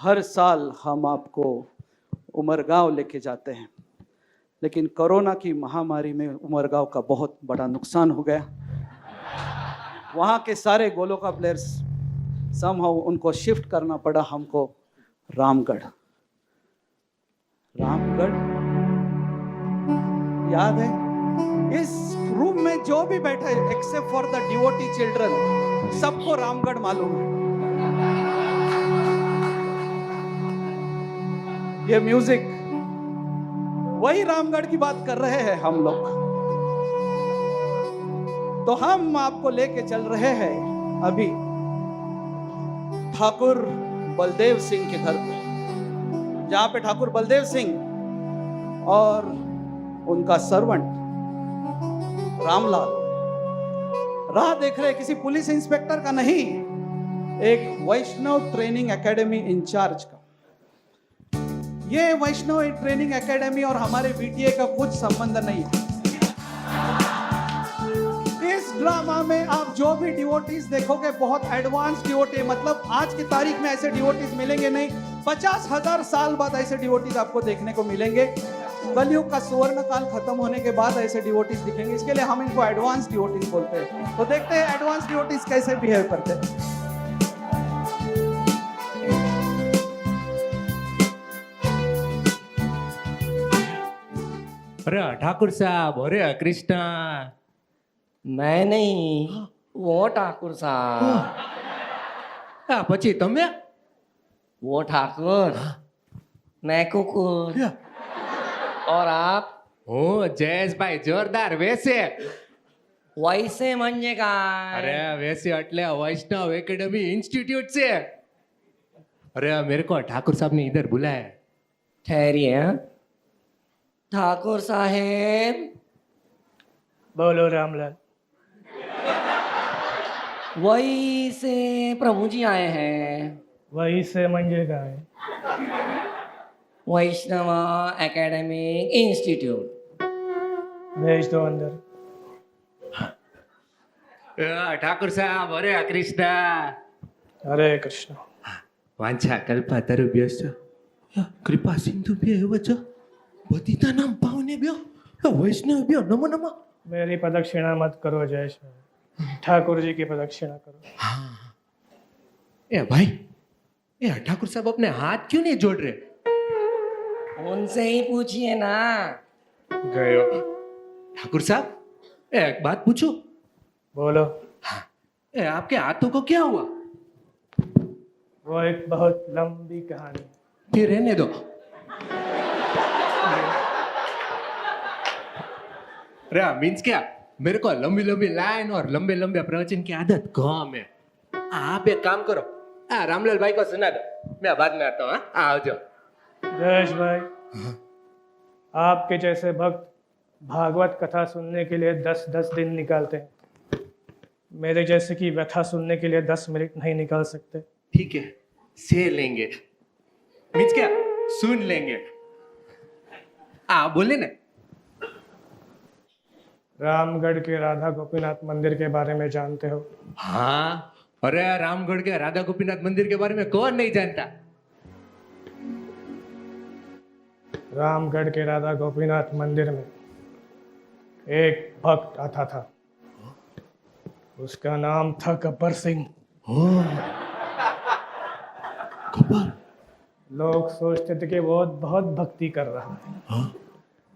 हर साल हम आपको उमरगांव लेके जाते हैं, लेकिन कोरोना की महामारी में उमरगांव का बहुत बड़ा नुकसान हो गया। वहाँ के सारे गोलोका प्लेयर्स समहाउ उनको शिफ्ट करना पड़ा हमको रामगढ़। रामगढ़ याद है? इस रूम में जो भी बैठा है except for the devotee children, सबको रामगढ़ मालूम है। ये म्यूजिक, वही रामगढ़ की बात कर रहे हैं हम लोग। तो हम आपको लेके चल रहे हैं अभी ठाकुर बलदेव सिंह के घर पे, जहां पे ठाकुर बलदेव सिंह और उनका सर्वेंट रामलाल राह देख रहे, किसी पुलिस इंस्पेक्टर का नहीं, एक वैष्णव ट्रेनिंग एकेडमी इंचार्ज का। ये वैष्णव ट्रेनिंग एकेडमी और हमारे वीटीए का कुछ संबंध नहीं है। इस ड्रामा में आप जो भी डिवोटीज देखोगे बहुत एडवांस डिवोटी, मतलब आज की तारीख में ऐसे डिवोटीज मिलेंगे नहीं, 50,000 साल बाद ऐसे डिवोटीज आपको देखने को मिलेंगे। कलयुग का सुवर्ण काल खत्म होने के बाद ऐसे डिवोटीज दिखेंगे, इसके लिए हम इनको एडवांस डिवोटीज बोलते हैं। तो देखते हैं एडवांस डिवोटीज कैसे बिहेव करते हैं। अरे ठाकुर साहब, अरे कृष्णा। मैं नहीं, वो ठाकुर साहब। પછી તમે? वो ठाकुर, मैं कुकुर, और आप? હું જયેશભાઈ જોરદાર વેસે। वैसे म्हणजे काय? अरे वैसे એટલે वैष्णव एकेडमी इंस्टीट्यूट से। अरे मेरे को ठाकुर साहब ने इधर बुलाया। ठहरिए। ठाकुर साहेब। बोलो रामलाल। वही से प्रभु जी आए हैं। वही से म्हणजे काय? वैष्णव एकेडमिक इंस्टीट्यूट। भेज दो अंदर। ठाकुर साहब, अरे कृष्णा। हरे कृष्ण। वांछा कल्पा तरुभ्यश्च कृपा सिंधुभ्यश्च पतितानां पावनेभ्यो वैष्णवेभ्यो नमो नमः। मेरी प्रदक्षिणा मत करो जयेश, ठाकुर जी की प्रदक्षिणा करो। हाँ। ए भाई, ये ठाकुर साहब अपने हाथ क्यों नहीं जोड़ रहे? उनसे ही पूछिए ना। गयो। ठाकुर साहब, एक बात पूछो। बोलो। हाँ। आपके हाथों को क्या हुआ? वो एक बहुत लंबी कहानी। फिर रहने दो। अरे मीन्स क्या? मेरे को लंबी लंबी लाइन और लंबे लंबे प्रवचन की आदत कम है। आप एक काम करो, रामलाल भाई को सुना दो, मैं बाद में आता हूँ। आओ जाओ। जयेश भाई, आपके जैसे भक्त भागवत कथा सुनने के लिए 10-10 दिन निकालते हैं, मेरे जैसे की व्यथा सुनने के लिए 10 मिनट नहीं निकाल सकते। ठीक है, से लेंगे। मीन्स क्या? सुन लेंगे। बोले ना। रामगढ़ के राधा गोपीनाथ मंदिर के बारे में जानते हो? हाँ, अरे रामगढ़ के राधा गोपीनाथ मंदिर के बारे में कौन नहीं जानता। रामगढ़ के राधा गोपीनाथ मंदिर में एक भक्त आता था, उसका नाम था गब्बर सिंह। गब्बर? लोग सोचते थे कि वो बहुत भक्ति कर रहा है। हाँ?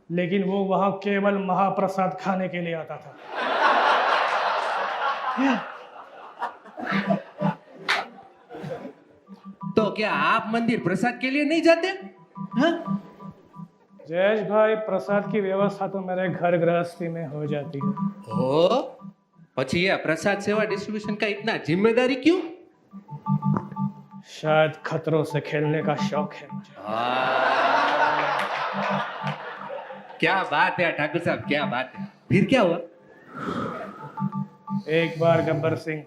लेकिन वो वहां केवल महाप्रसाद खाने के लिए आता था। तो क्या आप मंदिर प्रसाद के लिए नहीं जाते? हाँ? जयेश भाई, प्रसाद की व्यवस्था तो मेरे घर गृहस्थी में हो जाती है। ओ, પછી ये प्रसाद सेवा डिस्ट्रीब्यूशन का इतना जिम्मेदारी क्यों? शायद खतरों से खेलने का शौक है मुझे। क्या बात है ठाकुर साहब, क्या बात है। फिर क्या हुआ? एक बार गब्बर सिंह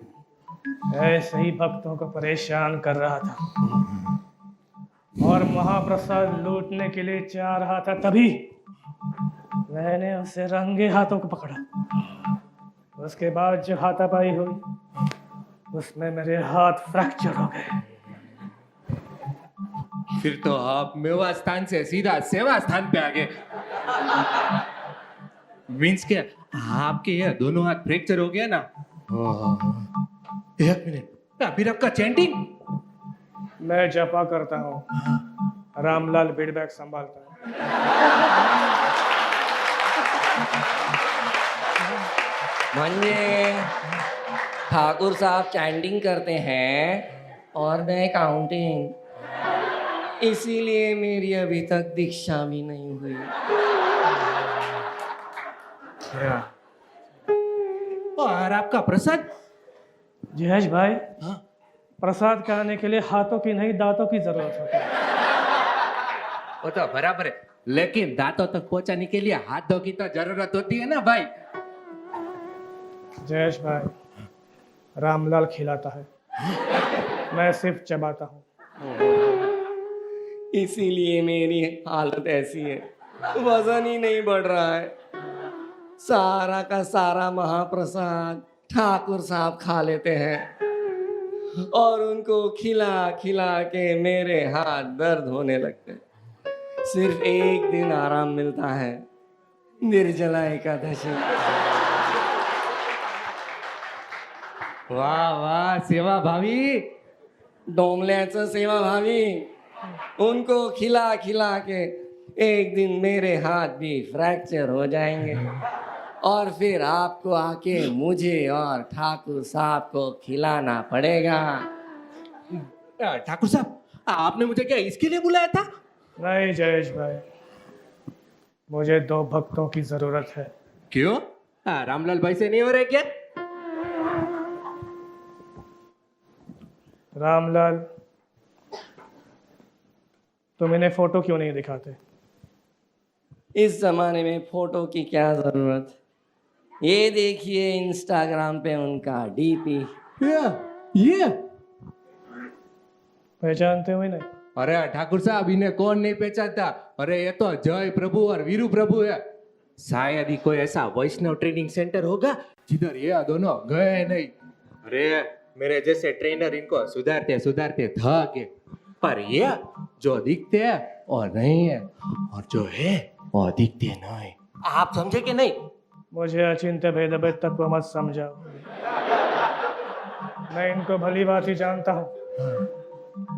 ऐसे ही भक्तों को परेशान कर रहा था और महाप्रसाद लूटने के लिए चाह रहा था, तभी मैंने उसे रंगे हाथों को पकड़ा। उसके बाद जो हाथापाई हुई उसमें मेरे हाथ फ्रैक्चर हो गए। फिर तो आप मेवा स्थान से सीधा सेवा स्थान पे आ गए। मीन्स क्या आपके ये दोनों हाथ फ्रैक्चर हो गया ना? एक मिनट, फिर आपका चैंटिंग? मैं जपा करता हूँ, रामलाल फीडबैक संभालता है। म्हणजे ठाकुर साहब चैंटिंग करते हैं और मैं काउंटिंग, इसीलिए मेरी अभी तक दीक्षा भी नहीं हुई। और आपका प्रसाद? जयेश भाई, हाँ? प्रसाद खाने के लिए हाथों की नहीं दांतों की जरूरत होती है। वो तो बराबर है, लेकिन दांतों तक पहुंचाने के लिए हाथों की तो जरूरत होती है ना भाई। जयेश भाई, रामलाल खिलाता है, मैं सिर्फ चबाता हूँ। इसीलिए मेरी हालत ऐसी है, वजन ही नहीं बढ़ रहा है। सारा का सारा महाप्रसाद ठाकुर साहब खा लेते हैं और उनको खिला खिला के मेरे हाथ दर्द होने लगते हैं। सिर्फ एक दिन आराम मिलता है, निर्जला एकादशी। वाह वाह सेवा भावी। डोंबल्याचं सेवा भावी, उनको खिला खिला के एक दिन मेरे हाथ भी फ्रैक्चर हो जाएंगे और फिर आपको आके मुझे और ठाकुर साहब को खिलाना पड़ेगा। ठाकुर साहब, आपने मुझे क्या इसके लिए बुलाया था? नहीं जयेश भाई, मुझे 2 भक्तों की जरूरत है। क्यों? रामलाल भाई से नहीं हो रहे क्या? रामलाल, तुम इन्हें फोटो क्यों नहीं दिखाते? इस जमाने में फोटो की क्या जरूरत? ये देखिए इंस्टाग्राम पे उनका डीपी। ये पहचानते हो नहीं? अरे ठाकुर साहब, इन्हें कौन नहीं पहचानता? अरे ये तो जय प्रभु और वीरू प्रभु है। शायद ही कोई ऐसा वैष्णव ट्रेनिंग सेंटर होगा जिधर ये दोनों गए नहीं। अरे मेरे जैसे ट्रेनर इनको सुधारते सुधारते थक गए, पर ये जो दिखते हैं और नहीं है, और जो है वो दिखते नहीं। आप समझे कि नहीं? मुझे अचिंत्य भेद भेद तक को मत समझाओ। मैं इनको भली बात ही जानता हूँ।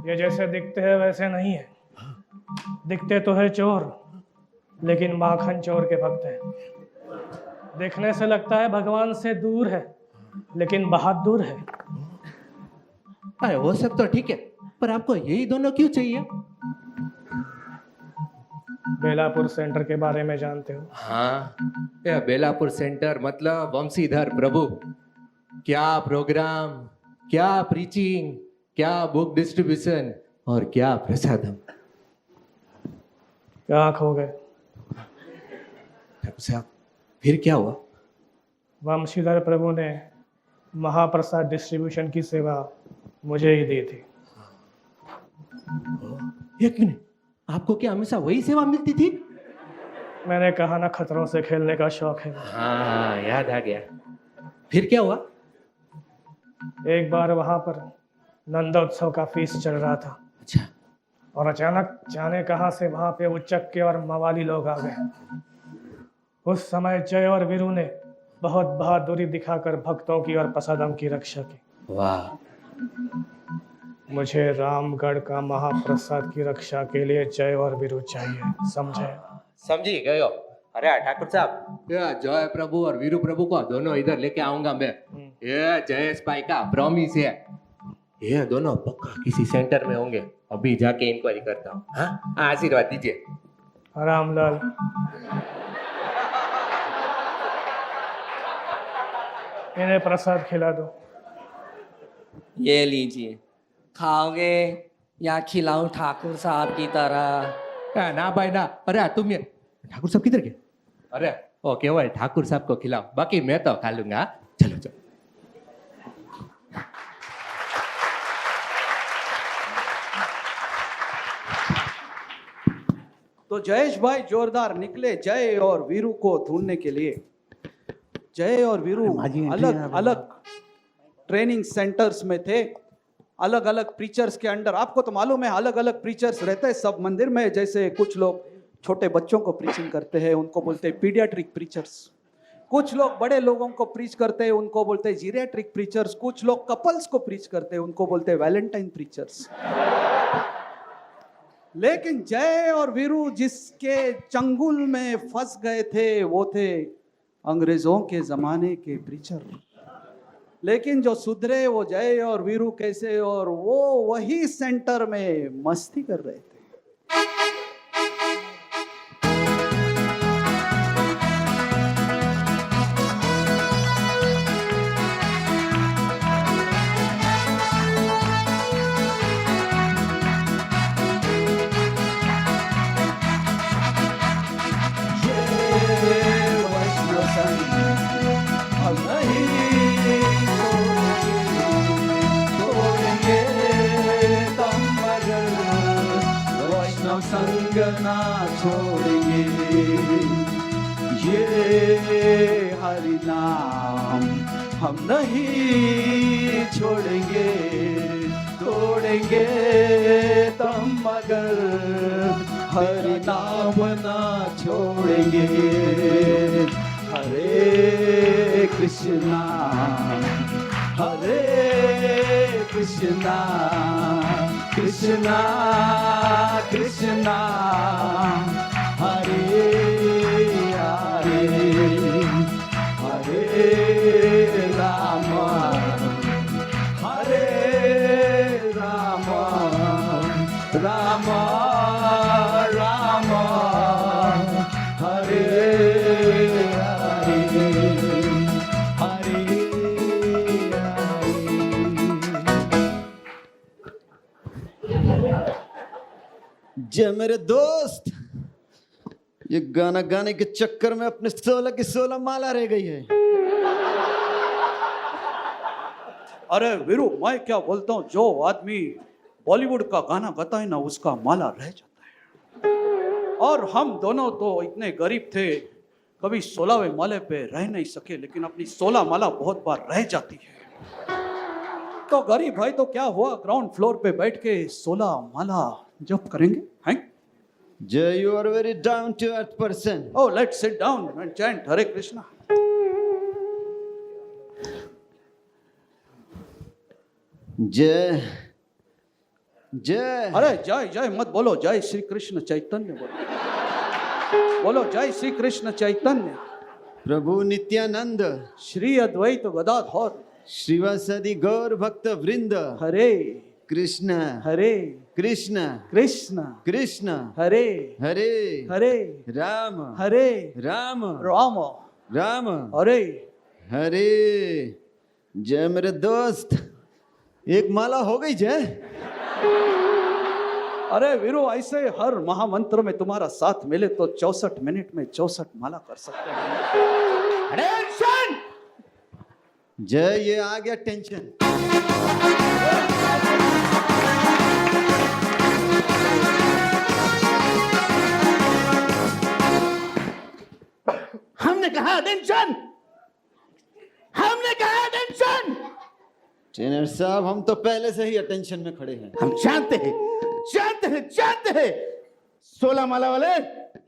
ये जैसे दिखते हैं वैसे नहीं है। दिखते तो है चोर, लेकिन माखन चोर के भक्त हैं। देखने से लगता है भगवान से दूर है, लेकिन बहादुर है। अरे वो सब तो ठीक है, पर आपको यही दोनों क्यों चाहिए? बेलापुर सेंटर के बारे में जानते हो? हाँ, यह बेलापुर सेंटर मतलब वंशीधर प्रभु। क्या प्रोग्राम, क्या प्रीचिंग, क्या बुक डिस्ट्रीब्यूशन और क्या प्रसादम। कहाँ खो गए? ठाकुर साहब, फिर क्या हुआ? वंशीधर प्रभु ने महाप्रसाद डिस्ट्रीब्यूशन की सेवा मुझे ही दी थी। एक मिनट, आपको क्या हमेशा वही सेवा मिलती थी? मैंने कहा ना, खतरों से खेलने का शौक है। हाँ, याद आ गया। फिर क्या हुआ? एक बार वहां पर नंदोत्सव का फीस चल रहा था। अच्छा। और अचानक जाने कहां से वहां पे उच्चक्के और मवाली लोग आ गए। उस समय जय और वीरू ने बहुत बहादुरी दिखाकर भक्तों की और प्रसादम की रक्षा की। वाह। मुझे रामगढ़ का महाप्रसाद की रक्षा के लिए जय और वीरू चाहिए, समझे? समझी गयो। अरे ठाकुर साहब, ये जय प्रभु और वीरू प्रभु को दोनों इधर लेके आऊंगा मैं। ये जयेश भाई का प्रॉमिस है। ये दोनों पक्का किसी सेंटर में होंगे। अभी जाके इंक्वायरी करता हूँ। हाँ, आशीर्वाद दीजिए। रामलाल, इन्हें प्रसाद खिला दो। ये लीजिए, खाओगे या खिलाऊं ठाकुर साहब की तरह? ना भाई ना। अरे तुम ये ठाकुर साहब किधर गए? अरे वो केवल ठाकुर साहब को खिलाओ, बाकी मैं तो खा लूंगा। चलो चलो। तो जयेश भाई जोरदार निकले जय और वीरू को ढूंढने के लिए। जय और वीरू अलग अलग ट्रेनिंग सेंटर्स में थे अलग अलग प्रीचर्स के अंडर, आपको तो मालूम है अलग अलग प्रीचर्स रहते हैं सब मंदिर में। जैसे कुछ लोग छोटे बच्चों को प्रीचिंग करते हैं, उनको बोलते हैं पीडियाट्रिक प्रीचर्स। कुछ लोग बड़े लोगों को प्रीच करते हैं, उनको बोलते हैं जीरियाट्रिक प्रीचर्स। कुछ लोग कपल्स को प्रीच करते हैं, उनको बोलते हैं वैलेंटाइन प्रीचर्स। लेकिन जय और वीरू जिसके चंगुल में फंस गए थे वो थे अंग्रेजों के जमाने के प्रीचर। लेकिन जो सुधरे वो जय और वीरू कैसे, और वो वही सेंटर में मस्ती कर रहे थे। संग ना छोड़ेंगे, ये हरि नाम हम नहीं छोड़ेंगे, तोड़ेंगे तम मगर हरि नाम ना छोड़ेंगे। हरे कृष्णा कृष्णा कृष्णा हरे हरे, हरे राम राम राम हरे हरे, हरे जय मेरे दोस्त, ये गाना गाने के चक्कर में अपने 16 की 16 माला रह गई है। अरे वीरू, मैं क्या बोलता हूँ, जो आदमी बॉलीवुड का गाना गाता है ना उसका माला रह जाता है। और हम दोनों तो इतने गरीब थे, कभी 16वें माले पे रह नहीं सके, लेकिन अपनी 16 माला बहुत बार रह जाती है। तो गरीब भाई तो क्या हुआ, ग्राउंड फ्लोर पे बैठ के 16 माला जप करेंगे हैं? जय, you are very down to earth person. Oh, let's sit down and chant Hare Krishna. जय जय। अरे जय जय मत बोलो, जय श्री कृष्ण चैतन्य बोलो। बोलो जय श्री कृष्ण चैतन्य प्रभु नित्यानंद, श्री अद्वैत गदाधर श्रीवासदि गौर भक्त वृंद, हरे कृष्ण हरे कृष्ण कृष्ण कृष्ण हरे हरे हरे राम हरे राम राम राम हरे हरे। जय मेरे दोस्त, एक माला हो गई जय। अरे वीरू, ऐसे हर महामंत्र में तुम्हारा साथ मिले तो 64 मिनट में 64 माला कर सकते हैं। अटेंशन! जय, ये आ गया टेंशन। हमने कहा अटेंशन, हमने कहा अटेंशन। ट्रेनर साहब, हम तो पहले से ही अटेंशन में खड़े हैं। हम जानते हैं, जानते हैं, जानते हैं। 16 माला वाले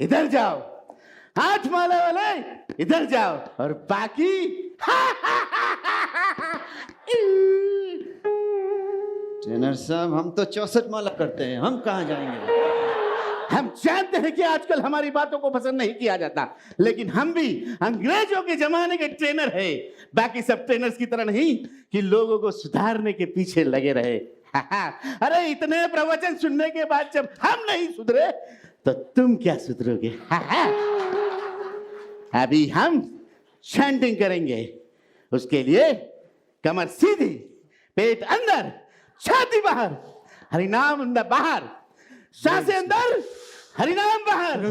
इधर जाओ, 8 माला वाले इधर जाओ, और बाकी ट्रेनर साहब, हम तो 64 माला करते हैं, हम कहाँ जाएंगे। हम जानते हैं कि आजकल हमारी बातों को पसंद नहीं किया जाता, लेकिन हम भी अंग्रेजों के जमाने के ट्रेनर हैं। बाकी सब ट्रेनर्स की तरह नहीं कि लोगों को सुधारने के पीछे लगे रहे। अरे इतने प्रवचन सुनने के बाद जब हम नहीं सुधरे तो तुम क्या सुधरोगे। अभी हम चैंटिंग करेंगे, उसके लिए कमर सीधी, पेट अंदर, छाती बाहर, हरिनाम अंदर बाहर, सांसें अंदर, हरिनाम बाहर,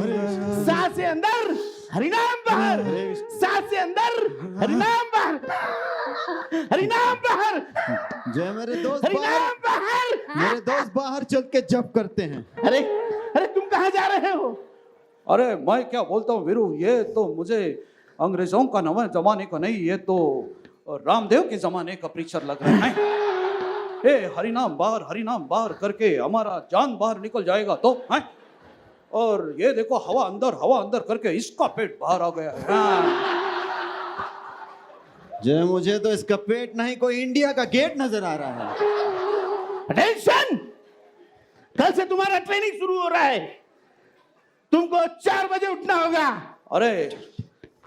सांसें अंदर, हरिनाम बाहर, सांसें अंदर, हरिनाम बाहर, हरिनाम बाहर। जय मेरे दोस्त, हरिनाम बाहर। मेरे दोस्त बाहर चल के जप करते हैं। अरे अरे, तुम कहाँ जा रहे हो? अरे मैं क्या बोलता हूँ वीरू, ये तो मुझे अंग्रेजों का नवा जमाने का नहीं, ये तो रामदेव के जमाने का प्रीचर लग रहा है। ए हरिनाम बाहर करके हमारा जान बाहर निकल जाएगा तो हैं? और ये देखो हवा अंदर करके इसका पेट बाहर आ गया है। हाँ। जय, मुझे तो इसका पेट नहीं कोई इंडिया का गेट नजर आ रहा है। अटेंशन, कल से तुम्हारा ट्रेनिंग शुरू हो रहा है। तुमको 4 बजे उठना होगा। अरे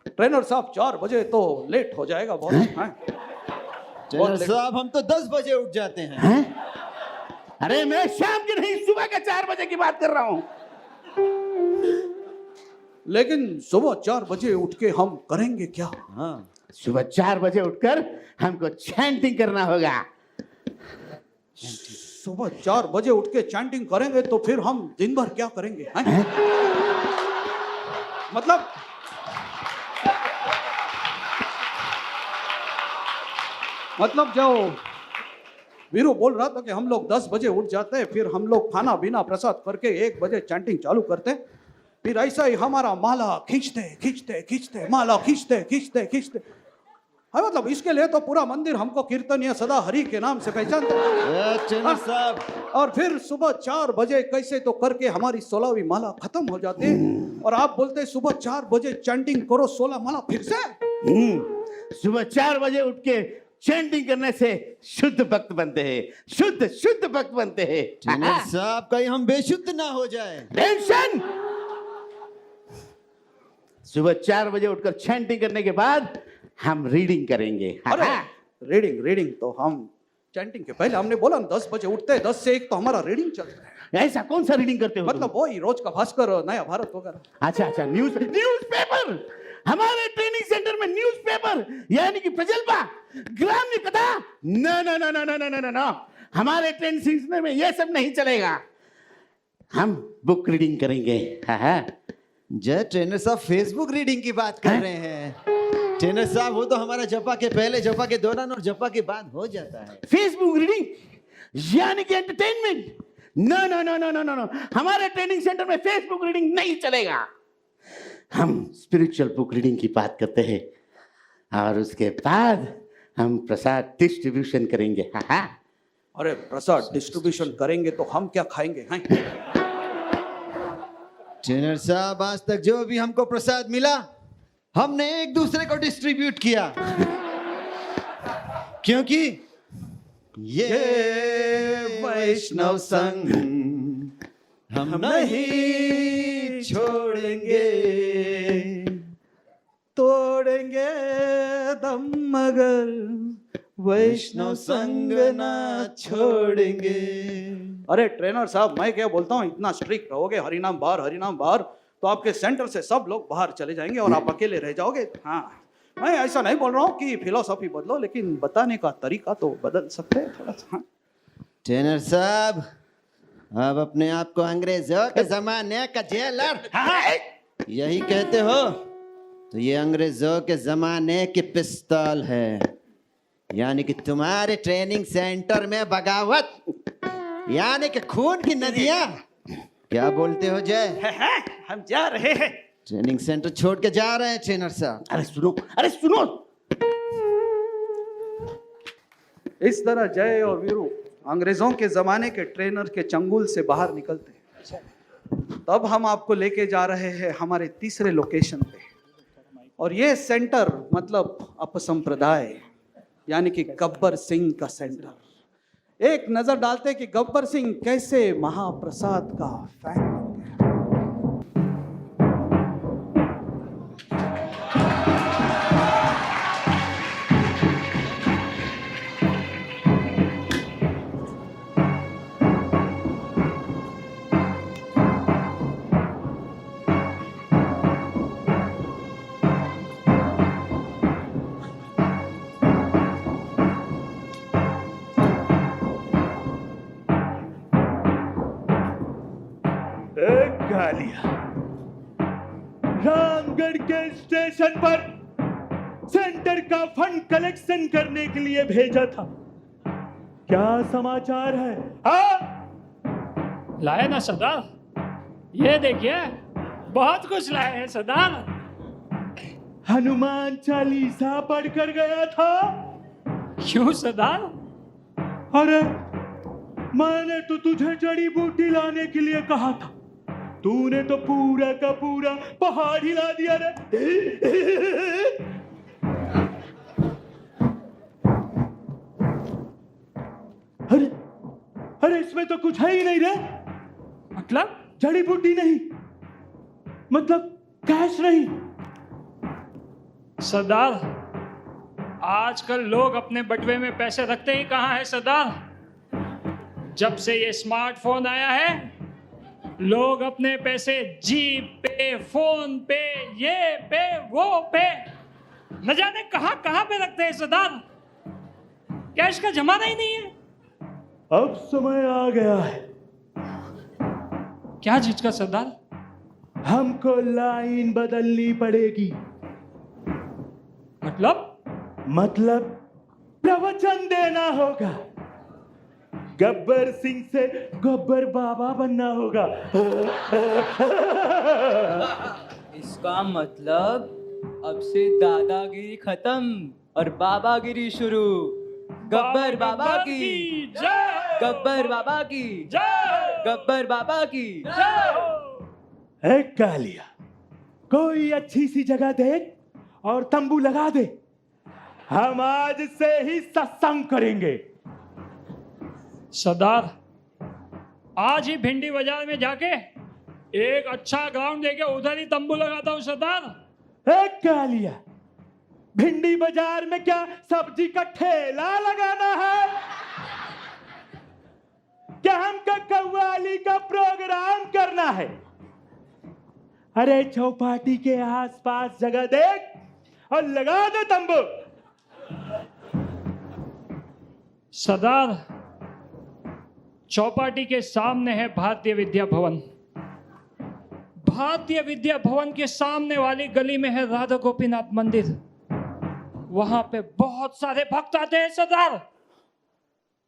ट्रेनर साहब 4 बजे तो लेट हो जाएगा बहुत। हैं? ट्रेनर साहब हम तो 10 बजे उठ जाते हैं। अरे मैं शाम की नहीं, सुबह के 4 बजे की बात कर रहा हूं। लेकिन सुबह 4 बजे उठ के हम करेंगे क्या? हाँ, सुबह 4 बजे उठकर हमको चैंटिंग करना होगा। सुबह 4 बजे उठ के चैंटिंग करेंगे तो फिर हम दिन भर क्या करेंगे? हैं? मतलब जो वीरू बोल रहा था कि हम लोग 10 बजे उठ जाते हैं, फिर हम लोग खाना पीना प्रसाद करके 1 बजे चैंटिंग चालू करते, फिर ऐसा ही हमारा माला खींचते माला खींचते। हाँ, मतलब इसके लिए तो पूरा मंदिर हमको कीर्तनीय सदा हरि के नाम से पहचानते हैं। ट्रेनर साहब, और फिर सुबह 4 बजे कैसे तो करके हमारी 16वीं माला खत्म हो जाती है, और आप बोलते हैं सुबह 4 बजे चैंटिंग करो 16 माला फिर से। सुबह 4 बजे उठ के चैंटिंग करने से शुद्ध भक्त बनते हैं, शुद्ध भक्त बनते हैं। ट्रेनर साहब कहीं हम बेशुद्ध ना हो जाए। टेंशन। सुबह 4 बजे उठकर चैंटिंग करने के बाद हम रीडिंग करेंगे। अरे रीडिंग तो हम चैंटिंग के पहले हमने बोला 10 बजे उठते हैं, 10 से 1 तो हमारा रीडिंग चलता है। ऐसा कौन सा रीडिंग करते हो? मतलब वही रोज का भास्कर, नया भारत वगैरह। अच्छा, न्यूज़पेपर। हमारे ट्रेनिंग सेंटर में न्यूज़पेपर यानी कि प्रजल्पा, ग्राम्य कथा, नो। हमारे ट्रेनिंग सेंटर में ये सब नहीं चलेगा। हम बुक रीडिंग करेंगे। जय, ट्रेनर साहब फेसबुक रीडिंग की बात कर रहे हैं। ट्रेनर साहब वो तो हमारा जपा के पहले, जपा के दौरान और जपा के बाद हो जाता है। फेसबुक रीडिंग यानी कि एंटरटेनमेंट, नो। हमारे ट्रेनिंग सेंटर में फेसबुक रीडिंग नहीं चलेगा। हम स्पिरिचुअल बुक रीडिंग की बात करते हैं, और उसके बाद हम प्रसाद डिस्ट्रीब्यूशन करेंगे। अरे प्रसाद डिस्ट्रीब्यूशन करेंगे तो हम क्या खाएंगे? हैं? ट्रेनर साहब आज तक जो भी हमको प्रसाद मिला हमने एक दूसरे को डिस्ट्रीब्यूट किया, क्योंकि ये वैष्णव संग हम नहीं छोड़ेंगे, तोड़ेंगे दम मगर वैष्णव संग ना छोड़ेंगे। अरे ट्रेनर साहब, मैं क्या बोलता हूँ, इतना स्ट्रिक्ट रहोगे, हरिनाम बाहर, तो आपके सेंटर से सब लोग बाहर चले जाएंगे और आप अकेले रह जाओगे। हाँ, मैं ऐसा नहीं बोल रहा हूँ कि फिलोसॉफी बदलो, लेकिन बताने का तरीका तो बदल सकते हैं थोड़ा सा। ट्रेनर साहब, अब अपने आप को अंग्रेजों के जमाने का जेलर यही कहते हो? तो ये अंग्रेजों के जमाने की पिस्तौल है, यानी कि तुम्हारे ट्रेनिंग सेंटर में बगावत, यानी कि खून की नदियां। क्या बोलते हो जय? हम जा रहे हैं, ट्रेनिंग सेंटर छोड़ के जा रहे हैं ट्रेनर साहब। अरे सुनो। इस तरह जय और वीरू अंग्रेजों के जमाने के ट्रेनर के चंगुल से बाहर निकलते हैं। तब हम आपको लेके जा रहे हैं हमारे तीसरे लोकेशन पे, और ये सेंटर मतलब अपसंप्रदाय यानी कि गब्बर सिंह का सेंटर। एक नजर डालते कि गब्बर सिंह कैसे महाप्रसाद का फैन बन गया। रामगढ़ के स्टेशन पर सेंटर का फंड कलेक्शन करने के लिए भेजा था। क्या समाचार है? लाए ना सदाम, ये देखिए बहुत कुछ लाए हैं सदाम। हनुमान चालीसा पढ़कर गया था। क्यों सदाम? अरे मैंने तो तुझे जड़ी बूटी लाने के लिए कहा था, तूने तो पूरा का पूरा पहाड़ हिला दिया रे। अरे अरे इसमें तो कुछ है ही नहीं रे। मतलब? जड़ी बूटी नहीं, मतलब कैश नहीं। सरदार, आजकल लोग अपने बटुए में पैसे रखते ही कहाँ है सरदार? जब से ये स्मार्टफोन आया है, लोग अपने पैसे जी पे, फोन पे, ये पे, वो पे, न जाने कहाँ कहाँ पे रखते हैं सरदार। कैश का जमाना ही नहीं है। अब समय आ गया है, क्या चीज का सरदार? हमको लाइन बदलनी पड़ेगी। मतलब प्रवचन देना होगा। गब्बर सिंह से गब्बर बाबा बनना होगा। इसका मतलब अब से दादागिरी खत्म और बाबागिरी शुरू। गब्बर बाबा की जय, गब्बर बाबा की जय, गब्बर बाबा की जय। एक कालिया, कोई अच्छी सी जगह देख और तंबू लगा दे। हम आज से ही सत्संग करेंगे। सरदार, आज ही भिंडी बाजार में जाके एक अच्छा ग्राउंड देके उधर ही तंबू लगाता हूँ सरदार। एक कालिया, भिंडी बाजार में क्या सब्जी का ठेला लगाना है? क्या हमको कव्वाली का प्रोग्राम करना है? अरे चौपाटी के आसपास जगह देख और लगा दे तंबू। सरदार, चौपाटी के सामने है भारतीय विद्या भवन। भारतीय विद्या भवन के सामने वाली गली में है राधा गोपीनाथ मंदिर। वहां पे बहुत सारे भक्त आते हैं सरदार।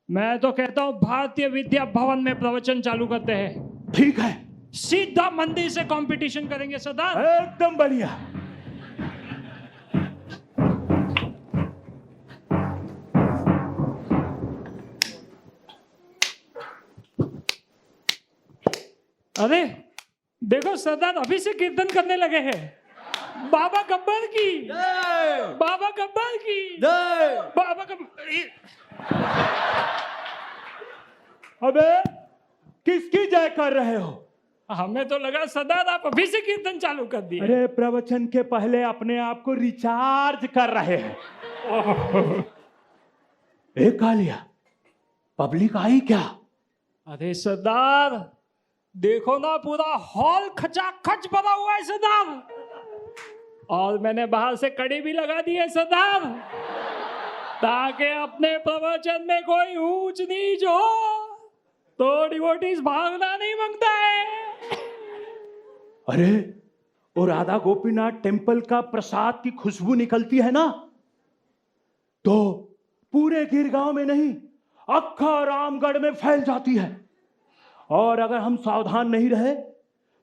मैं तो कहता हूं भारतीय विद्या भवन में प्रवचन चालू करते हैं। ठीक है, सीधा मंदिर से कंपटीशन करेंगे सरदार। एकदम बढ़िया। अरे देखो सरदार, अभी से कीर्तन करने लगे हैं। बाबा गब्बर की जय, बाबा गब्बर की जय। बाबा गब्बर। अबे किसकी जय कर रहे हो? हमें तो लगा सरदार आप अभी से कीर्तन चालू कर दिए। अरे प्रवचन के पहले अपने आप को रिचार्ज कर रहे हैं। एक कालिया, पब्लिक आई क्या? अरे सरदार देखो ना, पूरा हॉल खचाखच भरा हुआ है सरदार। और मैंने बाहर से कड़ी भी लगा दी है सरदार, ताकि अपने प्रवचन में कोई ऊंच नीच हो तो डिवोटीज भागना नहीं मांगता है। अरे और राधा गोपीनाथ टेम्पल का प्रसाद की खुशबू निकलती है ना, तो पूरे गिरगांव में नहीं, अक्खा रामगढ़ में फैल जाती है। और अगर हम सावधान नहीं रहे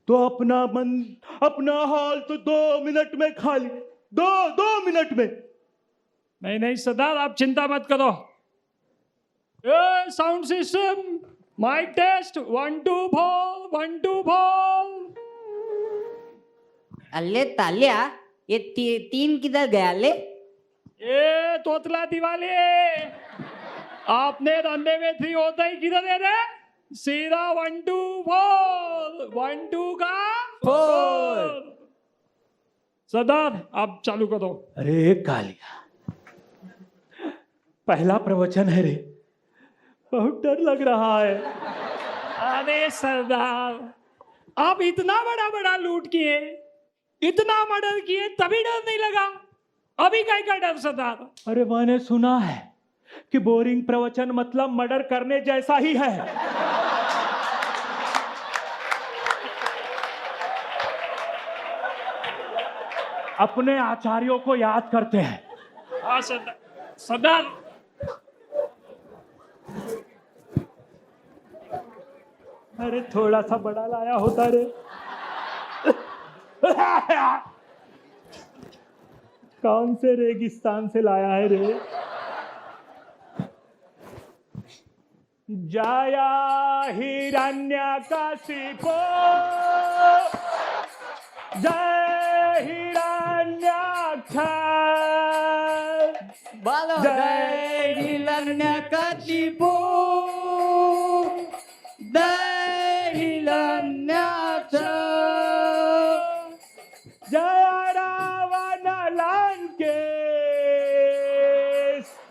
तो अपना हॉल तो 2 मिनट में खाली। 2 मिनट में। नहीं नहीं सरदार, आप चिंता मत करो। Sound system, mic test, 1 2 4 1 2 4। अल्ले तालिया, ये तीन किधर गया ले? ए तोतला दिवाले, आपने धंधे में 3 होता ही किधर है रे? सीधा 1 2 4 1 2 का 4। सरदार आप चालू करो। अरे कालिया, पहला प्रवचन है रे, बहुत डर लग रहा है। अरे सरदार, आप इतना बड़ा बड़ा लूट किए, इतना मर्डर किए, तभी डर नहीं लगा? अभी काय का डर सरदार? अरे मैंने सुना है कि बोरिंग प्रवचन मतलब मर्डर करने जैसा ही है। अपने आचार्यों को याद करते हैं। हाँ सरदार। सरदार अरे थोड़ा सा बड़ा लाया होता रे। कौन से रेगिस्तान से लाया है रे? जया हिरण्यकशिपो जय हिरण्याक्ष बोलो जय हिरण्यकशिपु जय हिरण्याक्ष जय रावण लंकेश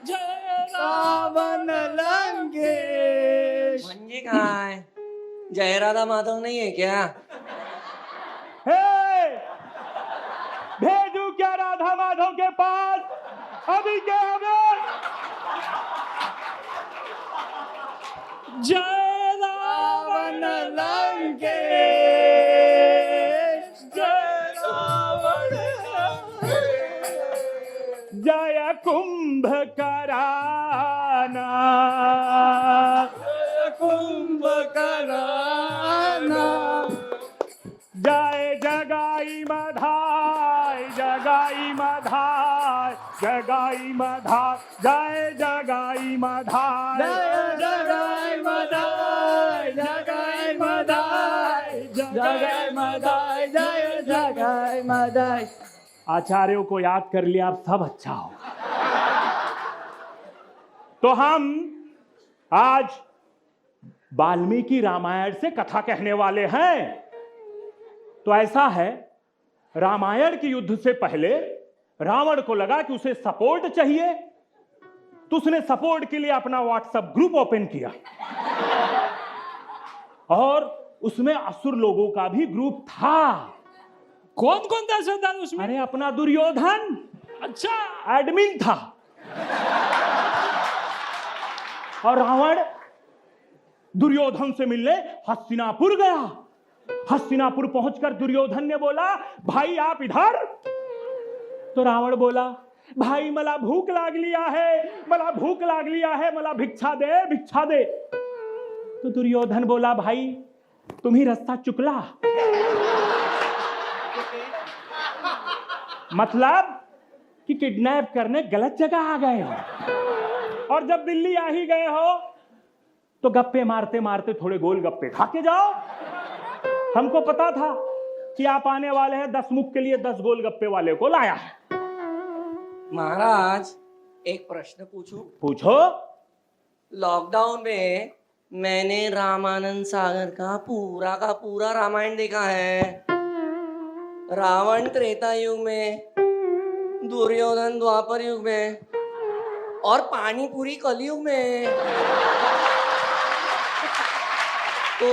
जय रावण लंकेश म्हणजे काय जय राधा माधव नहीं है क्या? हे भेजू क्या राधा माधव के पास अभी के अभी? जय रावण लंकेश जय रावण जय कुंभकराना कुंभकर्ण जय जगाई मधाय जगाई मधाय जगाई मधाय जय जगाई मधाय जय मदाय जय मदाय जय मदाय जय जय मदाय। आचार्यों को याद कर लिया अब सब अच्छा हो। तो हम आज वाल्मीकि रामायण से कथा कहने वाले हैं। तो ऐसा है, रामायण के युद्ध से पहले रावण को लगा कि उसे सपोर्ट चाहिए, तो उसने सपोर्ट के लिए अपना व्हाट्सएप ग्रुप ओपन किया और उसमें असुर लोगों का भी ग्रुप था। कौन कौन था सरदार उसमें? अरे अपना दुर्योधन अच्छा, एडमिन था। और रावण दुर्योधन से मिलने हस्तिनापुर गया। हस्तिनापुर पहुंचकर दुर्योधन ने बोला, भाई आप इधर? तो रावण बोला, भाई मला भूख लागली आहे, मला भूख लागली आहे, मला भिक्षा दे भिक्षा दे। तो दुर्योधन बोला, भाई तुम्ही रास्ता चुकला। मतलब कि किडनैप करने गलत जगह आ गए हो, और जब दिल्ली आ ही गए हो तो गप्पे मारते मारते थोड़े गोल गप्पे खा के जाओ। हमको पता था कि आप आने वाले हैं, 10 मुख के लिए 10 गोल गप्पे वाले को लाया है। महाराज एक प्रश्न पूछूं? पूछो। लॉकडाउन में मैंने रामानंद सागर का पूरा रामायण देखा है। रावण त्रेता युग में, दुर्योधन द्वापर युग में और पानीपुरी कलयुग में। तो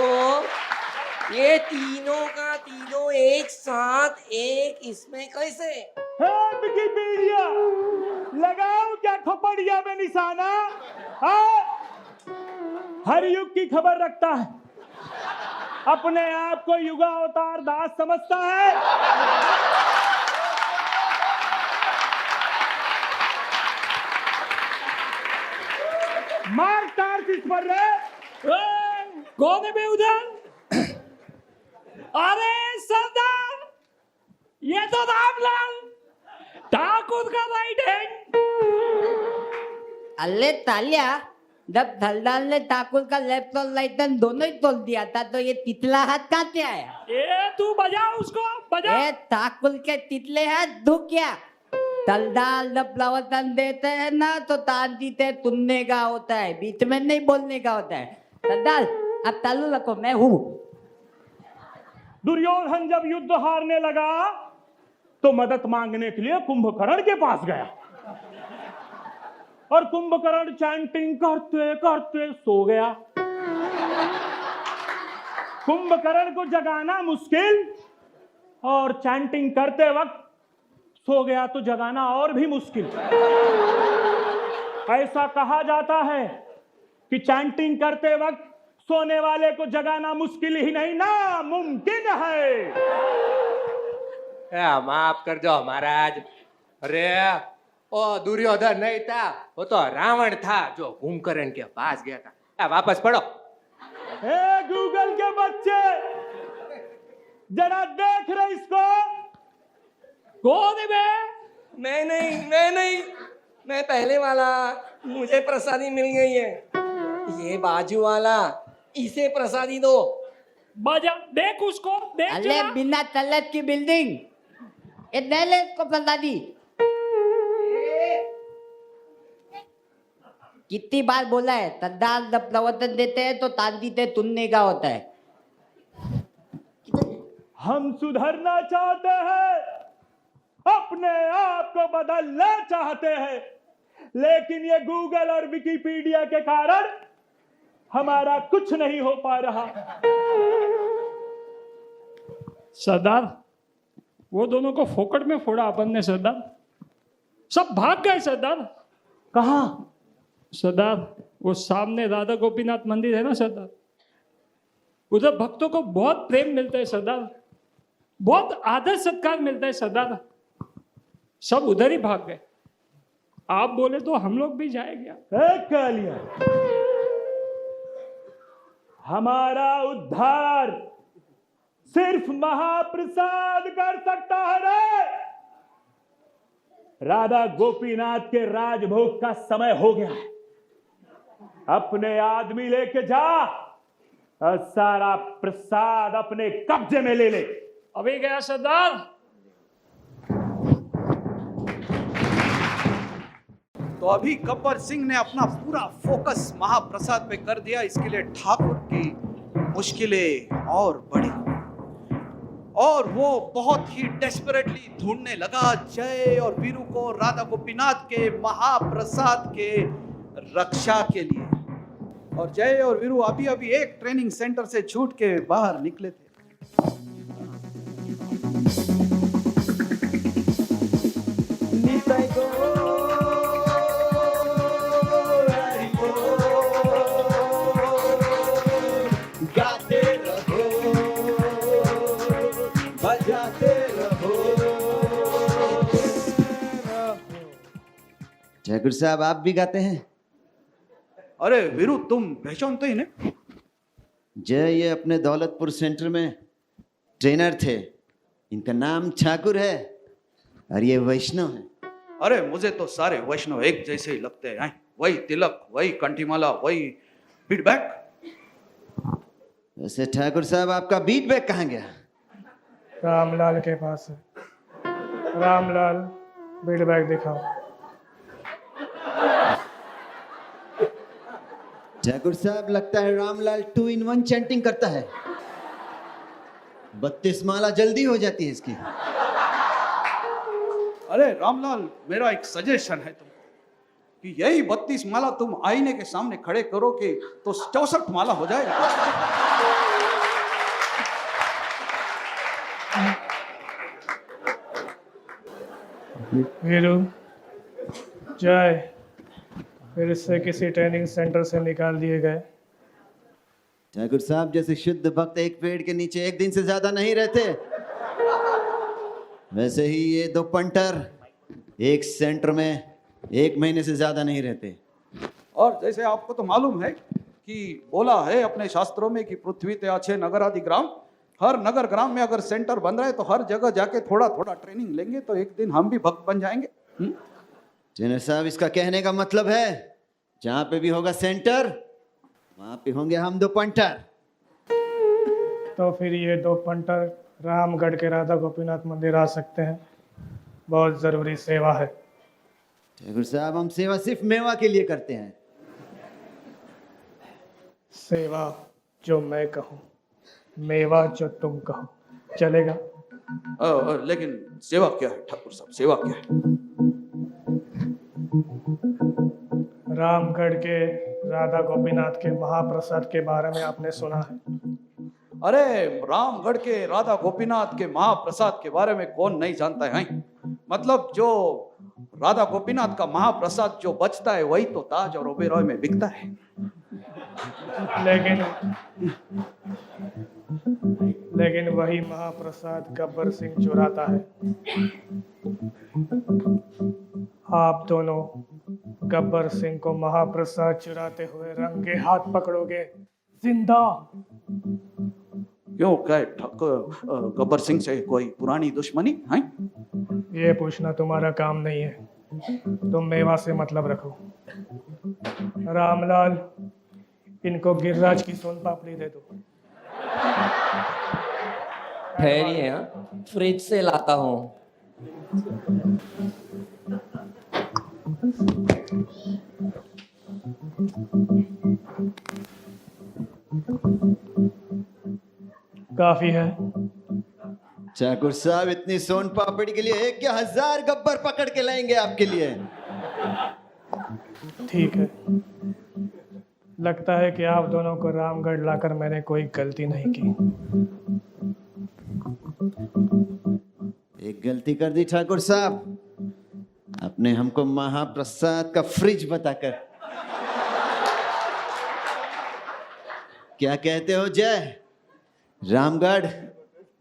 ये तीनों का तीनों एक साथ एक इसमें कैसे? विकिपीडिया लगाओ क्या खोपड़िया में निशाना। हाँ? हर युग की खबर रखता है, अपने आप को युगावतार दास समझता है। मार तार किस पर रे? कौन है बे उधर? अरे सरदार, ये तो रामलाल ठाकुर का राइट हैंड। अल्ले तालिया, जब दलदाल ने ठाकुर का लेफ्ट और राइट हैंड दोनों ही तोड़ दिया था, तो ये तितला हाथ कहाँ से आया? ए तू बजा उसको, बजा। ए ठाकुर के तितले हाथ धुक गया। दलदाल जब प्रवचन देते हैं ना, तो तान जीते सुनने का होता है, बीच में नहीं बोलने का होता है। दलदाल अब चालू रखो, मैं हूँ। दुर्योधन जब युद्ध हारने लगा तो मदद मांगने के लिए कुंभकर्ण के पास गया, और कुंभकर्ण चैंटिंग करते करते सो गया। कुंभकर्ण को जगाना मुश्किल, और चैंटिंग करते वक्त सो गया तो जगाना और भी मुश्किल। ऐसा कहा जाता है कि चैंटिंग करते वक्त सोने वाले को जगाना मुश्किल ही नहीं, नामुमकिन है। माफ कर दो महाराज। अरे ओ दुर्योधन नहीं था, वो तो रावण था जो कुंभकर्ण के पास गया था। वापस पढ़ो। ए गूगल के बच्चे, जरा देख रहे इसको। कौन है बे? मैं नहीं, मैं पहले वाला, मुझे प्रसादी मिल गई है। ये बाजू वाला, इसे प्रसादी दो। बाजा देख उसको, देख अरे जरा। बिना तलत की बिल्डिंग, ये दे ले इसको प्रसादी। कितनी बार बोला है, तद्दाल जब प्रवचन देते हैं तो तांदीते तुनने का होता है। हम सुधरना चाहते हैं, अपने आप को बदलना चाहते हैं, लेकिन ये गूगल और विकिपीडिया के कारण हमारा कुछ नहीं हो पा रहा। सरदार, वो दोनों को फोकट में फोड़ा अपन ने सरदार, सब भाग गए सरदार। कहा? सरदार, वो सामने राधा गोपीनाथ मंदिर है ना सरदार, उधर भक्तों को बहुत प्रेम मिलता है सरदार, बहुत आदर सत्कार मिलता है सरदार, सब उधर ही भाग गए। आप बोले तो हम लोग भी जाएंगे। कालिया, हमारा उद्धार सिर्फ महाप्रसाद कर सकता है रे। राधा गोपीनाथ के राजभोग का समय हो गया है। अपने आदमी लेके जा और सारा प्रसाद अपने कब्जे में ले ले। अभी गया सरदार। तो अभी गब्बर सिंह ने अपना पूरा फोकस महाप्रसाद पे कर दिया। इसके लिए ठाकुर की मुश्किलें और बढ़ी और वो बहुत ही डेस्परेटली ढूंढने लगा जय और वीरू को राधा गोपीनाथ के महाप्रसाद के रक्षा के लिए। और जय और वीरू अभी अभी एक ट्रेनिंग सेंटर से छूट के बाहर निकले थे। ठाकुर साहब, आप भी गाते हैं? अरे वीरू, तुम पहचानते ही नहीं? जय ये अपने दौलतपुर सेंटर में ट्रेनर थे। इनका नाम ठाकुर है और ये वैष्णव है। अरे मुझे तो सारे वैष्णव एक जैसे ही लगते हैं। वही तिलक, वही कंठीमाला, वही फीडबैक। वैसे ठाकुर साहब, आपका बीट बैग कहाँ गया? रामलाल के पास है। रामलाल, बीट बैग दिखाओ। ठाकुर साहब, लगता है रामलाल 2 in 1 चैंटिंग करता है। 32 माला जल्दी हो जाती है इसकी। अरे रामलाल, मेरा एक सजेशन है तुमको कि यही 32 माला तुम आईने के सामने खड़े करोगे तो 64 माला हो जाएगा। वीरू, जय फिर से किसी ट्रेनिंग सेंटर से निकाल दिए गए। ठाकुर साहब, जैसे शुद्ध भक्त एक पेड़ के नीचे एक दिन से ज्यादा नहीं रहते, वैसे ही ये 2 पंटर एक सेंटर में 1 महीने से ज्यादा नहीं रहते। और जैसे आपको तो मालूम है कि बोला है अपने शास्त्रों में कि पृथ्वी ते अच्छे नगर आदि ग्राम। हर नगर ग्राम में अगर सेंटर बन रहा है तो हर जगह जाके थोड़ा थोड़ा ट्रेनिंग लेंगे तो एक दिन हम भी भक्त बन जाएंगे। ट्रेनर साहब, इसका कहने का मतलब है जहां पे भी होगा सेंटर, वहां पे होंगे हम 2 पंटर। तो फिर ये 2 पंटर रामगढ़ के राधा गोपीनाथ मंदिर आ सकते हैं। बहुत जरूरी सेवा है। ठाकुर साहब, हम सेवा सिर्फ मेवा के लिए करते हैं। सेवा जो मैं कहूँ, मेवा जो तुम कहो, चलेगा? लेकिन सेवा क्या है ठाकुर साहब, सेवा क्या है? रामगढ़ के राधा गोपीनाथ के महाप्रसाद के बारे में आपने सुना है? अरे रामगढ़ के राधा गोपीनाथ के महाप्रसाद के बारे में कौन नहीं जानता है? मतलब जो राधा गोपीनाथ का महाप्रसाद जो बचता है वही तो ताज और ओबेरॉय में बिकता है। लेकिन वही महाप्रसाद गब्बर सिंह चुराता है। आप दोनों गब्बर सिंह को महाप्रसाद चुराते हुए रंगे हाथ पकड़ोगे जिंदा। क्यों, क्या ठाकुर गब्बर सिंह से कोई पुरानी दुश्मनी है? ये पूछना तुम्हारा काम नहीं है। तुम मेवा से मतलब रखो। रामलाल, इनको गिरिराज की सोन पापड़ी दे दो। ठहरिए, हाँ, फ्रिज से लाता हूँ। काफी है। ठाकुर साहब, इतनी सोन पापड़ी के लिए 1000 गब्बर पकड़ के लाएंगे आपके लिए। ठीक है, लगता है कि आप दोनों को रामगढ़ लाकर मैंने कोई गलती नहीं की। एक गलती कर दी ठाकुर साहब, आपने हमको महाप्रसाद का फ्रिज बताकर। क्या कहते हो जय, रामगढ़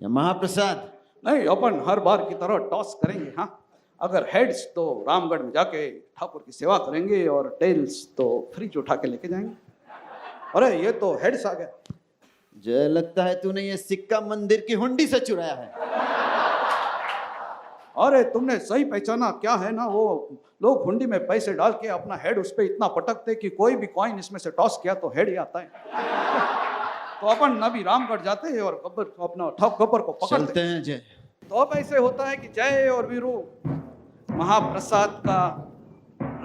या महाप्रसाद? नहीं, अपन हर बार की तरह टॉस करेंगे। हाँ, अगर हेड्स तो रामगढ़ में जाके ठाकुर की सेवा करेंगे और टेल्स तो फ्रिज उठा के लेके जाएंगे। अरे ये तो हेड्स आ गया। जय, लगता है तूने ये सिक्का मंदिर की हुंडी से चुराया है। अरे तुमने सही पहचाना। क्या है ना, वो लोग हुंडी में पैसे डाल के अपना हेड उस पर इतना पटकते कि कोई भी कॉइन इसमें से टॉस किया तो हेड ही आता है। तो अपन अभी रामगढ़ जाते हैं और गब्बर को, अपना गब्बर को पकड़ते चलते हैं जय। तो अब ऐसे होता है कि जय और वीरू महाप्रसाद का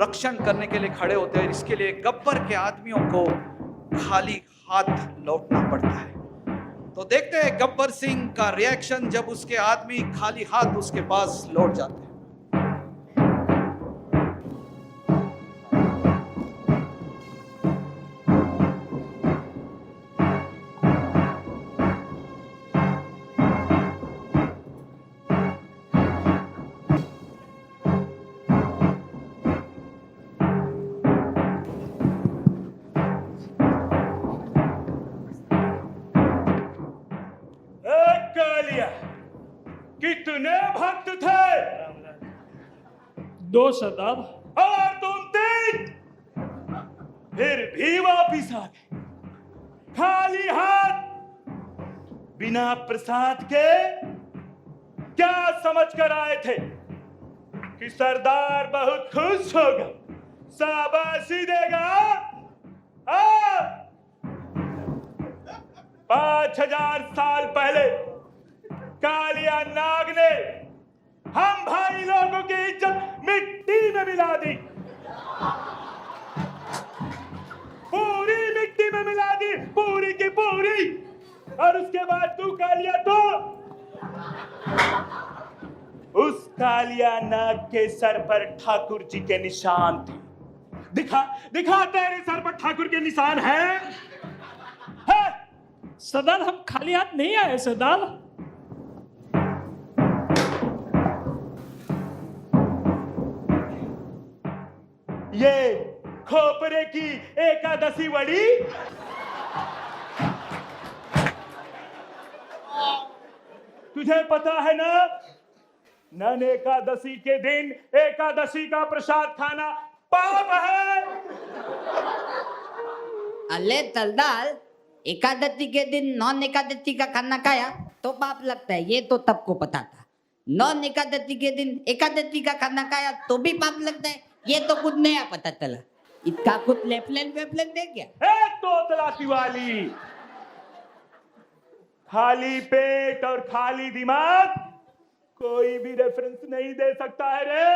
रक्षण करने के लिए खड़े होते हैं। इसके लिए गब्बर के आदमियों को खाली हाथ लौटना पड़ता है। तो देखते हैं गब्बर सिंह का रिएक्शन जब उसके आदमी खाली हाथ उसके पास लौट जाते हैं। कालिया, कितने भक्त थे? 2 सरदार। और तुम 3, फिर भी वापिस आ गए खाली हाथ, बिना प्रसाद के। क्या समझ कर आए थे कि सरदार बहुत खुश होगा, शाबाशी देगा? 5000 साल पहले कालिया नाग ने हम भाई लोगों की इज्जत मिट्टी में मिला दी, पूरी मिट्टी में मिला दी, पूरी की पूरी। और उसके बाद तू कालिया, तो उस कालिया नाग के सर पर ठाकुर जी के निशान थे। दिखा दिखा, तेरे सर पर ठाकुर के निशान है? सरदार, हम खाली हाथ नहीं आए सरदार। ये खोपरे की एकादशी वड़ी, तुझे पता है ना, नन एकादशी के दिन एकादशी का प्रसाद खाना पाप है। अले तलदाल, एकादशी के दिन नॉन एकादशी का खाना खाया तो पाप लगता है, ये तो तब को पता था। नॉन एकादशी के दिन एकादशी का खाना खाया तो भी पाप लगता है, ये तो कुछ नया पता चला। इसका कुछ लेफ्लेन वेफ्लेन दे क्या? तोतलाती वाली, खाली पेट और खाली दिमाग कोई भी रेफरेंस नहीं दे सकता है रे।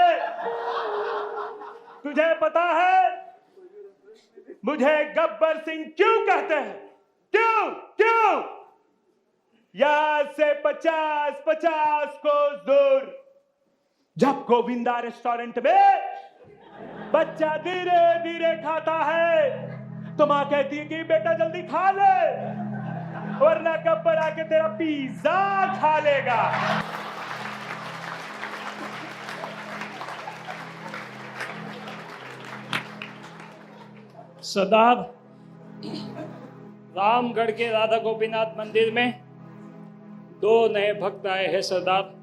तुझे पता है मुझे गब्बर सिंह क्यों कहते हैं? क्यों क्यों? यहां से 50 कोस दूर जब गोविंदा रेस्टोरेंट में बच्चा धीरे धीरे खाता है तो मां कहती है कि बेटा जल्दी खा ले, वरना गब्बर आके तेरा पिज्जा खा लेगा। सरदार, रामगढ़ के राधा गोपीनाथ मंदिर में 2 नए भक्त आए हैं सरदार।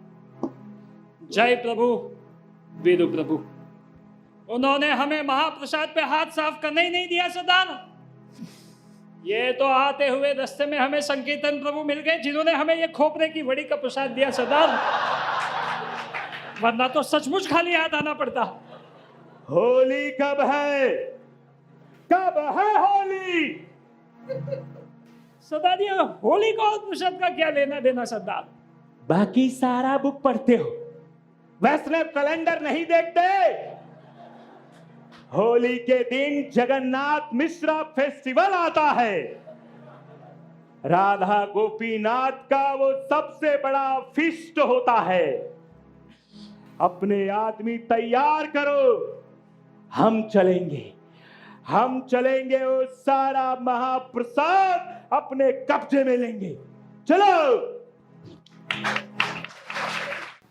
जय प्रभु, वीरू प्रभु। उन्होंने हमें महाप्रसाद पे हाथ साफ करने ही नहीं दिया सरदार। ये तो आते हुए रास्ते में हमें संकीर्तन प्रभु मिल गए, जिन्होंने हमें ये खोपरे की वड़ी का प्रसाद दिया सरदार, वरना तो सचमुच खाली हाथ आना पड़ता। होली कब है? कब है होली? सरदार ये होली का और मुशद का क्या लेना देना सरदार? बाकी सारा बुक पढ़ते हो, वैष्णव कैलेंडर नहीं देखते। होली के दिन जगन्नाथ मिश्रा फेस्टिवल आता है। राधा गोपीनाथ का वो सबसे बड़ा फिस्ट होता है। अपने आदमी तैयार करो, हम चलेंगे वो सारा महाप्रसाद अपने कब्जे में लेंगे। चलो।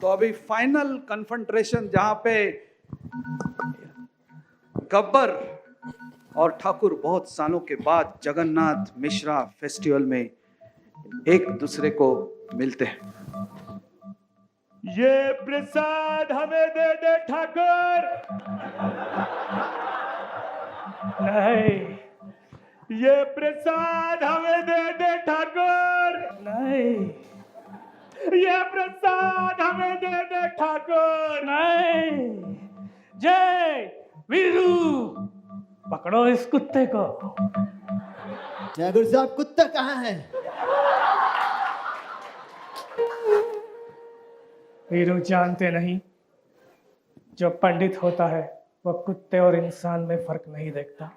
तो अभी फाइनल कन्फ्रंटेशन जहां पे गब्बर और ठाकुर बहुत सालों के बाद जगन्नाथ मिश्रा फेस्टिवल में एक दूसरे को मिलते हैं। ये प्रसाद हमें दे दे ठाकुर। नहीं, ये प्रसाद हमें दे दे ठाकुर। नहीं, ये प्रसाद हमें दे दे ठाकुर। नहीं। जय वीरू, पकड़ो इस कुत्ते को। ठाकुर साहब कुत्ता कहाँ है? वीरू जानते नहीं, जो पंडित होता है वह कुत्ते और इंसान में फर्क नहीं देखता।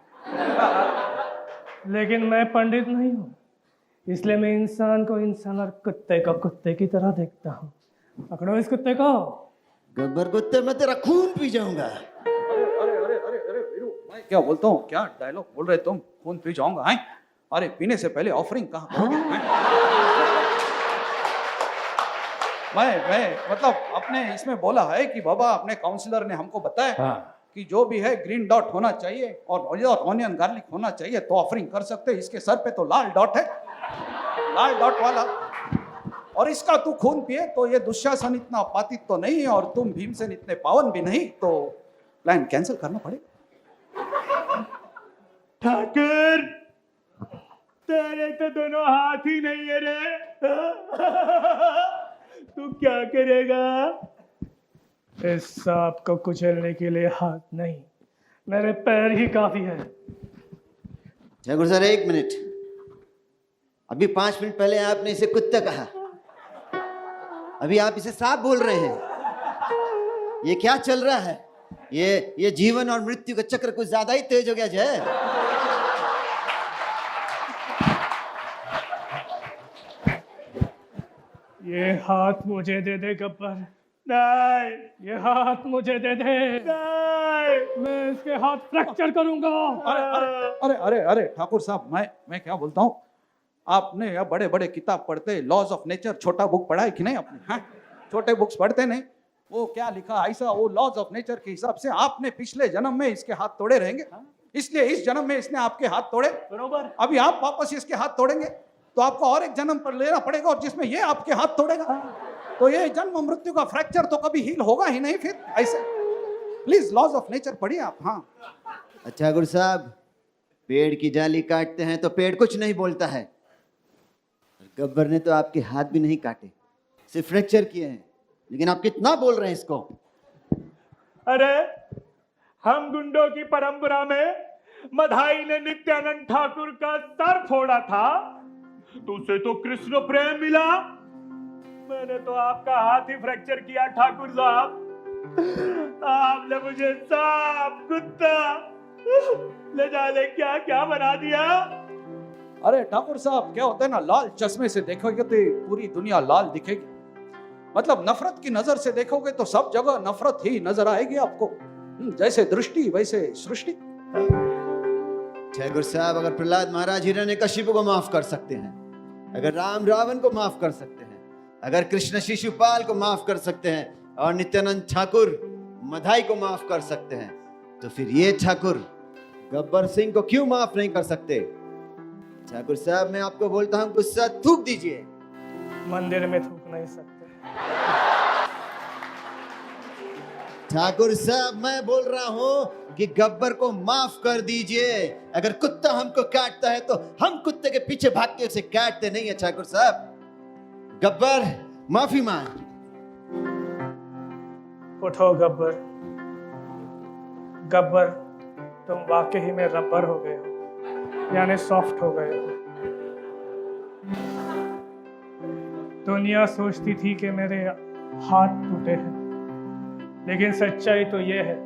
लेकिन मैं पंडित नहीं हूँ, इसलिए मैं इंसान को इंसान और कुत्ते को कुत्ते की तरह देखता हूँ। पकड़ो इस कुत्ते को। गब्बर कुत्ते, मैं तेरा खून पी जाऊंगा। अरे वीरू, मैं क्या बोलता हूँ? क्या डायलॉग बोल रहे तुम? खून पी जाऊंगा? हैं? अरे पीने से पहले ऑफरिंग कहाँ करोगे? मैं मतलब अपने इसमें बोला है कि बाबा, अपने काउंसलर ने हमको बताया कि जो भी है ग्रीन डॉट होना चाहिए और ऑनियन गार्लिक होना चाहिए तो ऑफरिंग कर सकते हैं। इसके सर पे तो लाल डॉट है, लाल डॉट वाला, और इसका तू खून पिए तो ये दुशासन इतना पातित तो नहीं है और तुम भीमसेन इतने पावन भी नहीं, तो प्लान कैंसिल करना पड़ेगा। ठाकुर, तेरे तो दोनों हाथ ही नहीं है रे। तू क्या करेगा? इस सांप को कुचलने के लिए हाथ नहीं, मेरे पैर ही काफी है। ठाकुर सर, एक मिनट। अभी 5 मिनट पहले आपने इसे कुत्ता कहा, अभी आप इसे सांप बोल रहे हैं। ये क्या चल रहा है? ये जीवन और मृत्यु का चक्र कुछ ज्यादा ही तेज हो गया जय। ये हाथ मुझे दे दे गब्बर। नहीं, ये हाथ मुझे दे दे। नहीं। मैं इसके हाथ फ्रैक्चर करूंगा। अरे ठाकुर साहब, मैं क्या बोलता हूँ, आपने अब बड़े बड़े किताब पढ़ते, लॉज ऑफ नेचर छोटा बुक पढ़ा है कि नहीं आपने? हाँ, छोटे बुक्स पढ़ते नहीं? वो क्या लिखा ऐसा, वो लॉज ऑफ नेचर के हिसाब से आपने पिछले जन्म में इसके हाथ तोड़े रहेंगे, इसलिए इस जन्म में इसने आपके हाथ तोड़े। बरोबर। अभी आप वापस इसके हाथ तोड़ेंगे तो आपको और एक जन्म पर लेना पड़ेगा और जिसमें ये आपके हाथ तोड़ेगा, तो ये जन्म मृत्यु का फ्रैक्चर तो कभी हील होगा ही नहीं। फिर ऐसे प्लीज लॉज ऑफ नेचर पढ़िए आप। हाँ अच्छा गुरु साहब, पेड़ की डाली काटते हैं तो पेड़ कुछ नहीं बोलता है। गब्बर ने तो आपके हाथ भी नहीं काटे, सिर्फ फ्रैक्चर किए हैं, लेकिन आप कितना बोल रहे हैं इसको। अरे, हम गुंडों की परंपरा में मधाई ने नित्यानंद ठाकुर का सर फोड़ा था, तो उसे तो कृष्ण प्रेम मिला। मैंने तो आपका हाथ ही फ्रैक्चर किया ठाकुर साहब। आपने मुझे सांप, कुत्ता, ले जाने क्या क्या बना दिया। अरे ठाकुर साहब, क्या होता है ना, लाल चश्मे से देखोगे तो पूरी दुनिया लाल दिखेगी, मतलब नफरत की नजर से देखोगे तो सब जगह नफरत ही नजर आएगी आपको। जैसे दृष्टि वैसे सृष्टि। ठाकुर साहब, अगर प्रहलाद महाराज हिरण्यकशिपु को माफ कर सकते हैं, अगर राम रावण को माफ कर सकते हैं, अगर कृष्ण शिशुपाल को माफ कर सकते हैं और नित्यानंद ठाकुर मधाई को माफ कर सकते हैं, तो फिर ये ठाकुर गब्बर सिंह को क्यों माफ नहीं कर सकते? ठाकुर साहब, मैं आपको बोलता हूं, गुस्सा थूक दीजिए। मंदिर में थूक नहीं सकते। ठाकुर साहब, मैं बोल रहा हूं कि गब्बर को माफ कर दीजिए। अगर कुत्ता हमको काटता है तो हम कुत्ते के पीछे भाग के उसे काटते नहीं है। ठाकुर साहब, गब्बर माफी मांग। उठो गब्बर। गब्बर, तुम वाकई में रब्बर हो गए हो। यानी सॉफ्ट हो गए हो। दुनिया सोचती थी कि मेरे हाथ टूटे हैं, लेकिन सच्चाई तो यह है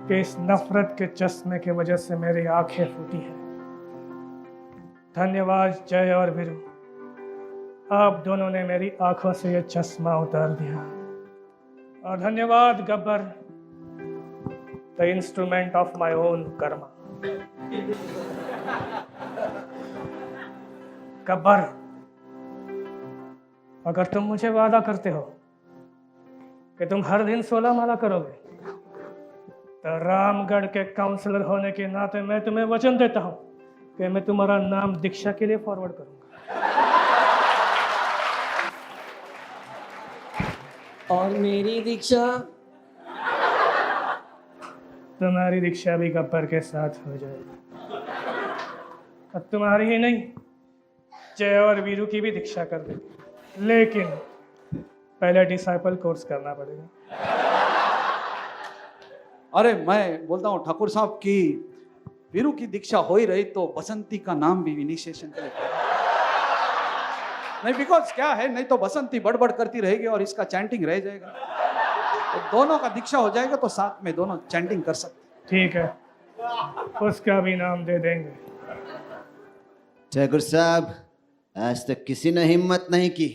कि इस नफरत के चश्मे की वजह से मेरी आंखें फूटी हैं। धन्यवाद जय और वीरू, आप दोनों ने मेरी आंखों से यह चश्मा उतार दिया। और धन्यवाद Gabbar, the instrument of my own Karma. Gabbar, अगर तुम मुझे वादा करते हो कि तुम हर दिन 16 माला करोगे, तो रामगढ़ के काउंसलर होने के नाते मैं तुम्हें वचन देता हूं कि मैं तुम्हारा नाम दीक्षा के लिए फॉरवर्ड करूंगा। और मेरी दीक्षा? तुम्हारी दीक्षा भी गब्बर के साथ हो जाएगी। अब तुम्हारी ही नहीं, जय और वीरू की भी दीक्षा कर देगी, लेकिन पहले डिसाइपल कोर्स करना पड़ेगा। अरे मैं बोलता हूँ ठाकुर साहब की वीरू की दीक्षा हो ही रही तो बसंती का नाम भी इनिशिएशन के लिए नहीं, बिकॉज क्या है, नहीं तो बसंती बड़बड़ करती रहेगी और इसका चैंटिंग रह जाएगा। तो दोनों का दीक्षा हो जाएगा तो साथ में दोनों चैंटिंग कर सकते। ठीक है, उसका भी नाम दे देंगे। ठाकुर साहब, आज तक किसी ने हिम्मत नहीं की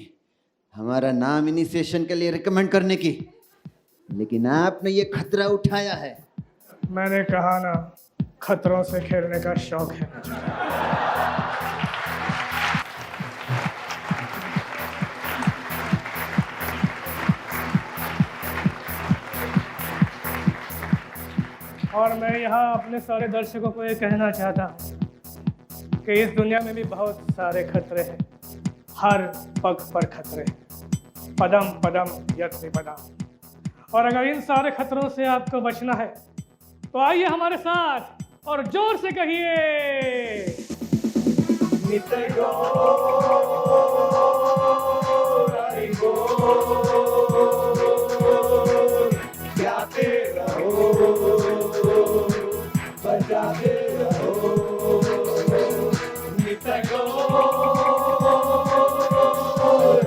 हमारा नाम इनिशिएशन के लिए रिकमेंड करने की, लेकिन आपने ये खतरा उठाया है। मैंने कहा ना, खतरों से खेलने का शौक है मुझे। और मैं यहाँ अपने सारे दर्शकों को ये कहना चाहता हूँ कि इस दुनिया में भी बहुत सारे खतरे हैं, हर पग पर खतरे हैं, पदम पदम यत् विपदम। और अगर इन सारे खतरों से आपको बचना है तो आइए हमारे साथ और जोर से कहिए, नित्य गौर हरि गौर, गाते रहो, बजाते रहो, नित्य गौर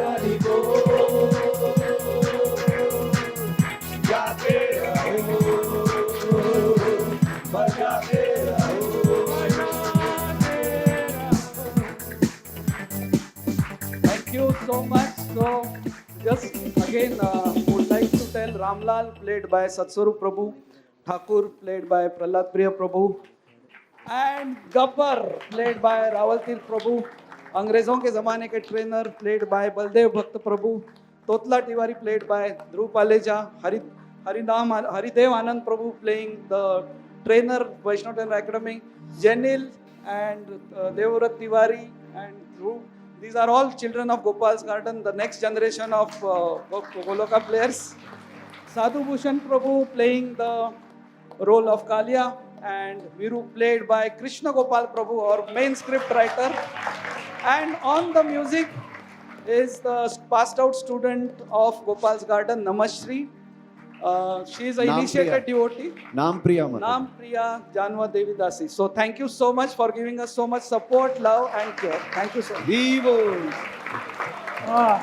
हरि गौर, गाते रहो, बजाते रहो, Thank you so much. So just again would like to tell Ramlal played by Satswarup Prabhu, Thakur played by Prahlad Priya Prabhu, and Gabbar played by Rawaltir Prabhu, अंग्रेजों के ज़माने के ट्रेनर played by बलदेव भक्त प्रभु, तोतला Tiwari played by Dhruv Paleja, Haridev Anand Prabhu playing the trainer Vaishnav Trainer Academy, Jenil and Devrut Tiwari and Dhruv. These are all children of Gopal's Garden, the next generation of Goloka players. Sadhu Bhushan Prabhu playing the role of Kalia, and Viru played by Krishna Gopal Prabhu, our main script writer. And on the music is the passed out student of Gopal's Garden, Namashri. She is an Naam initiated devotee. नाम प्रिया मतलब। Naam Priya Janva Devi Dasi. So thank you so much for giving us so much support, love and care. Thank you so much. Vivo! वाह,